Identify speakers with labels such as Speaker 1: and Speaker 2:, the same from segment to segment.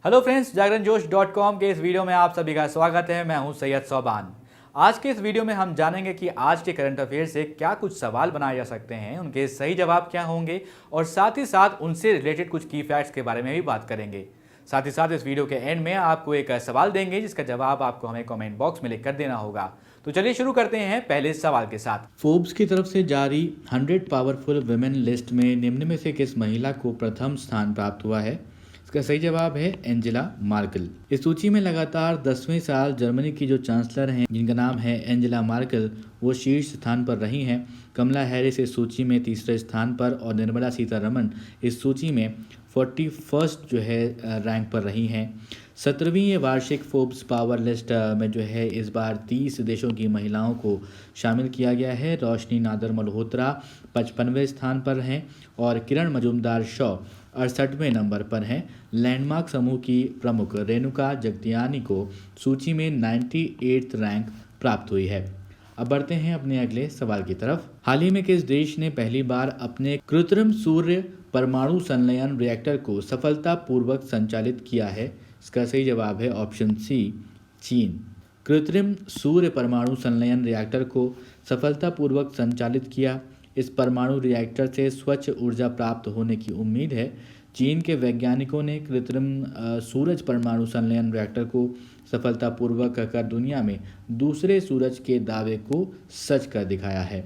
Speaker 1: Hello friends, जागरणजोश.com के इस video में आप सभी का स्वागत है। मैं हूं सैयद सोबान। आज के इस वीडियो में हम जानेंगे कि आज के करंट अफेयर से क्या कुछ सवाल बनाए जा सकते हैं, उनके सही जवाब क्या होंगे और साथ ही साथ उनसे रिलेटेड कुछ की फैक्ट्स के बारे में भी बात करेंगे। साथ ही साथ इस वीडियो के एंड में आपको एक सवाल देंगे जिसका जवाब आपको हमें कमेंट बॉक्स में लिखकर देना होगा। तो चलिए शुरू करते हैं पहले सवाल के साथ। फोर्ब्स की तरफ से जारी 100 पावरफुल वुमेन लिस्ट में निम्न में से किस महिला को प्रथम स्थान प्राप्त हुआ है? इसका सही जवाब है एंजेला मार्केल। इस सूची में लगातार 10वें साल जर्मनी की जो चांसलर हैं, जिनका नाम है एंजेला मार्केल, वो शीर्ष स्थान पर रही हैं। कमला हैरिस इस सूची में तीसरे स्थान पर और निर्मला सीतारमण इस सूची में 41st जो है रैंक पर रही हैं। 17वीं ये वार्षिक फोर्ब्स पावर लिस्ट में जो है इस बार 30 देशों की महिलाओं को शामिल किया गया है। रोशनी नादर मल्होत्रा 55वें स्थान पर हैं और किरण मजूमदार शॉ 68वें नंबर पर हैं। लैंडमार्क समूह की प्रमुख रेणुका जगतियानी को सूची में 98th रैंक प्राप्त हुई है। अब बढ़ते हैं अपने अगले सवाल की तरफ। हाल ही में किस देश ने पहली बार अपने कृत्रिम सूर्य परमाणु संलयन रिएक्टर को सफलतापूर्वक संचालित किया है? इसका सही जवाब है ऑप्शन सी, चीन। कृत्रिम सूर्य परमाणु संलयन रिएक्टर को सफलतापूर्वक संचालित किया। इस परमाणु रिएक्टर से स्वच्छ ऊर्जा प्राप्त होने की उम्मीद है। चीन के वैज्ञानिकों ने कृत्रिम सूरज परमाणु संलयन रिएक्टर को सफलतापूर्वक कर दुनिया में दूसरे सूरज के दावे को सच कर दिखाया है।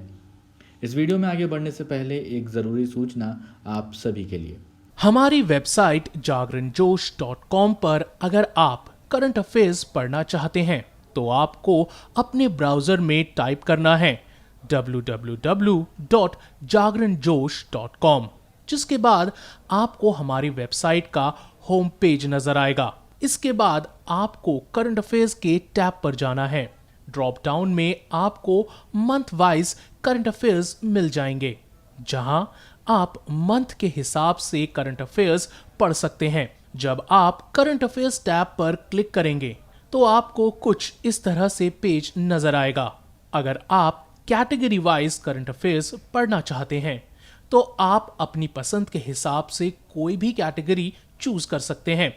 Speaker 1: इस वीडियो में आगे बढ़ने से पहले एक ज़रूरी सूचना आप सभी के लिए।
Speaker 2: हमारी वेबसाइट जागरणजोश.com पर अगर आप करंट अफेयर्स पढ़ना चाहते हैं तो आपको अपने ब्राउजर में टाइप करना है www.jagranjosh.com, जिसके बाद आपको हमारी वेबसाइट का होम पेज नजर आएगा। इसके बाद आपको करंट अफेयर्स के टैब पर जाना है। ड्रॉप डाउन में आपको मंथ वाइज करंट अफेयर्स मिल जाएंगे, जहां आप मंथ के हिसाब से करंट अफेयर्स पढ़ सकते हैं। जब आप करंट अफेयर्स टैब पर क्लिक करेंगे तो आपको कुछ इस तरह से पेज नजर आएगा। अगर आप कैटेगरी वाइज करंट अफेयर्स पढ़ना चाहते हैं तो आप अपनी पसंद के हिसाब से कोई भी कैटेगरी चूज कर सकते हैं,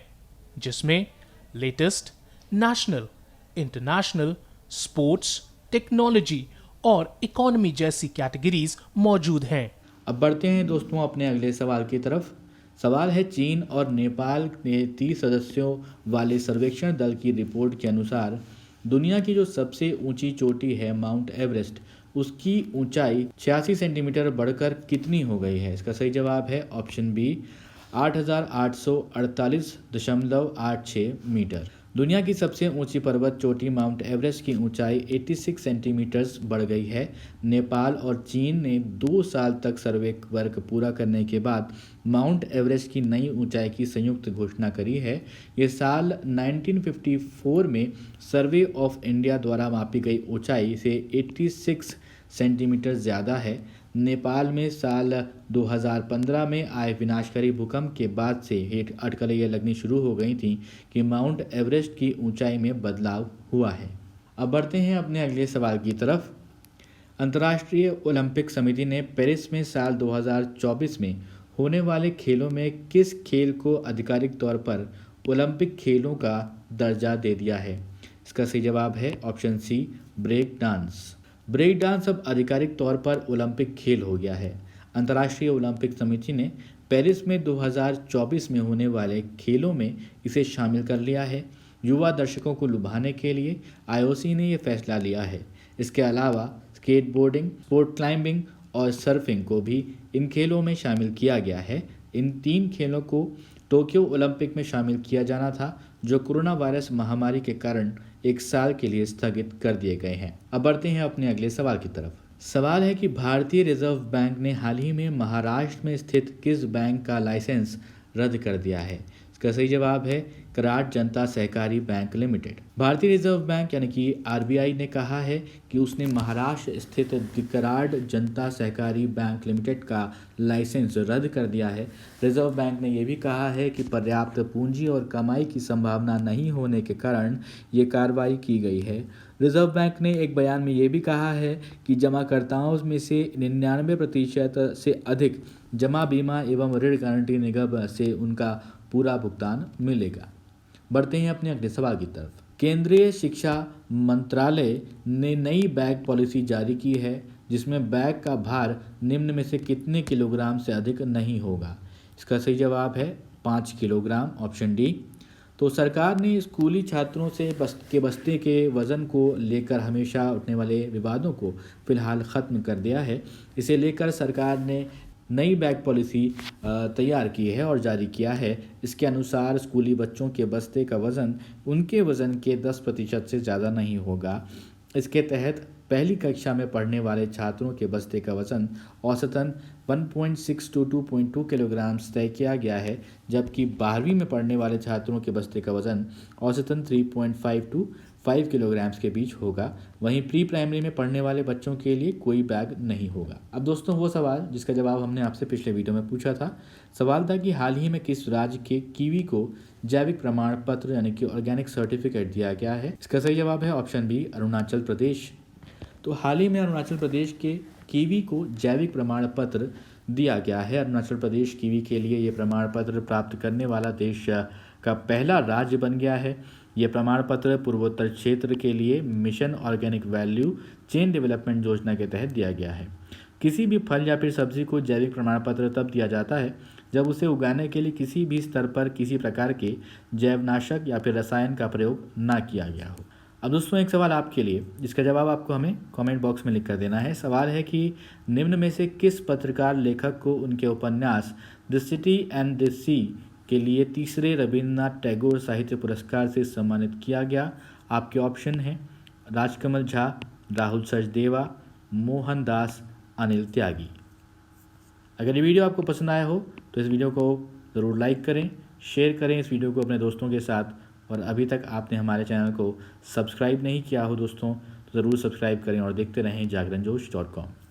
Speaker 2: जिसमें latest, national, international, sports, technology और इकोनॉमी जैसी कैटेगरीज मौजूद हैं।
Speaker 1: अब बढ़ते हैं दोस्तों अपने अगले सवाल की तरफ। सवाल है, चीन और नेपाल के 30 सदस्यों वाले सर्वेक्षण दल की रिपोर्ट के अनुसार दुनिया की जो सबसे ऊंची चोटी है माउंट एवरेस्ट, उसकी ऊंचाई 86 सेंटीमीटर बढ़कर कितनी हो गई है? इसका सही जवाब है ऑप्शन बी, 8,848.86 मीटर। दुनिया की सबसे ऊंची पर्वत चोटी माउंट एवरेस्ट की ऊंचाई 86 सेंटीमीटर्स बढ़ गई है। नेपाल और चीन ने 2 साल तक सर्वे वर्क पूरा करने के बाद माउंट एवरेस्ट की नई ऊंचाई की संयुक्त घोषणा करी है। ये साल 1954 में सर्वे ऑफ इंडिया द्वारा मापी गई ऊंचाई से 86 सेंटीमीटर ज़्यादा है। नेपाल में साल 2015 में आए विनाशकारी भूकंप के बाद से अटकलें ये लगनी शुरू हो गई थी कि माउंट एवरेस्ट की ऊंचाई में बदलाव हुआ है। अब बढ़ते हैं अपने अगले सवाल की तरफ। अंतर्राष्ट्रीय ओलंपिक समिति ने पेरिस में साल 2024 में होने वाले खेलों में किस खेल को आधिकारिक तौर पर ओलंपिक खेलों का दर्जा दे दिया है? इसका सही जवाब है option C, break dance. Break dance अब आधिकारिक तौर पर ओलंपिक खेल हो गया है। अंतर्राष्ट्रीय ओलंपिक समिति ने पेरिस में 2024 में होने वाले खेलों में इसे शामिल कर लिया है। युवा दर्शकों को लुभाने के लिए आईओसी ने यह फैसला लिया है। इसके अलावा स्केटबोर्डिंग, स्पोर्ट क्लाइंबिंग और सर्फिंग को भी इन खेलों में शामिल किया गया है। इन 3 खेलों को टोक्यो ओलंपिक में शामिल किया जाना था, जो कोरोना वायरस महामारी के कारण 1 साल के लिए स्थगित कर दिए गए हैं। अब बढ़ते हैं अपने अगले सवाल की तरफ। सवाल है कि भारतीय रिजर्व बैंक ने हाल ही में महाराष्ट्र में स्थित किस बैंक का लाइसेंस रद्द कर दिया है? इसका सही जवाब है कराड़ जनता सहकारी बैंक लिमिटेड। भारतीय रिजर्व बैंक यानी कि आरबीआई ने कहा है कि उसने महाराष्ट्र स्थित कराड़ जनता सहकारी बैंक लिमिटेड का लाइसेंस रद्द कर दिया है। रिजर्व बैंक ने यह भी कहा है कि पर्याप्त पूंजी और कमाई की संभावना नहीं होने के कारण ये कार्रवाई की गई है। रिजर्व बैंक ने एक बयान में ये भी कहा है कि जमाकर्ताओं में से 99% से अधिक जमा बीमा एवं ऋण गारंटी निगम से उनका पूरा भुगतान मिलेगा। बढ़ते हैं अपने अगले सवाल की तरफ। केंद्रीय शिक्षा मंत्रालय ने नई बैग पॉलिसी जारी की है जिसमें बैग का भार निम्न में से कितने किलोग्राम से अधिक नहीं होगा। इसका सही जवाब है 5 किलोग्राम, ऑप्शन डी। तो सरकार ने स्कूली छात्रों से बस्ते के वज़न को लेकर हमेशा उठने वाले विवादों को फिलहाल ख़त्म कर दिया है। इसे लेकर सरकार ने नई बैग पॉलिसी तैयार की है और जारी किया है। इसके अनुसार स्कूली बच्चों के बस्ते का वज़न उनके वज़न के 10% से ज़्यादा नहीं होगा। इसके तहत पहली कक्षा में पढ़ने वाले छात्रों के बस्ते का वज़न औसतन 1.6 to 2.2 किलोग्राम तय किया गया है, जबकि 12वीं में पढ़ने वाले छात्रों के बस्ते का वज़न औसतन 3.5 to 5 किलोग्राम के बीच होगा। वहीं प्री प्राइमरी में पढ़ने वाले बच्चों के लिए कोई बैग नहीं होगा। अब दोस्तों वो सवाल जिसका जवाब हमने आपसे पिछले वीडियो में पूछा था, सवाल था कि हाल ही में किस राज्य के कीवी को जैविक प्रमाण पत्र यानी कि ऑर्गेनिक सर्टिफिकेट दिया गया है। इसका सही जवाब है ऑप्शन बी, अरुणाचल प्रदेश। तो हाल ही में अरुणाचल प्रदेश के कीवी को जैविक प्रमाण पत्र दिया गया है। अरुणाचल प्रदेश कीवी के लिए ये प्रमाण पत्र प्राप्त करने वाला देश का पहला राज्य बन गया है। ये प्रमाण पत्र पूर्वोत्तर क्षेत्र के लिए mission organic value chain development योजना के तहत दिया गया है। किसी भी फल या फिर सब्जी को जैविक प्रमाण पत्र तब दिया जाता है जब उसे उगाने के लिए किसी भी स्तर पर किसी प्रकार के जैवनाशक या फिर रसायन का प्रयोग ना किया गया हो। अब दोस्तों एक सवाल आपके लिए जिसका जवाब आपको हमें कमेंट बॉक्स में लिख कर देना है। सवाल है कि निम्न में से किस पत्रकार लेखक को उनके उपन्यास द सिटी एंड द सी के लिए तीसरे रविन्द्रनाथ टैगोर साहित्य पुरस्कार से सम्मानित किया गया। आपके ऑप्शन हैं राजकमल झा, राहुल सचदेवा, मोहन दास, अनिल त्यागी। अगर ये वीडियो आपको पसंद आया हो तो इस वीडियो को ज़रूर लाइक करें, शेयर करें इस वीडियो को अपने दोस्तों के साथ। और अभी तक आपने हमारे चैनल को सब्सक्राइब नहीं किया हो दोस्तों तो ज़रूर सब्सक्राइब करें और देखते रहें जागरणजोश.com।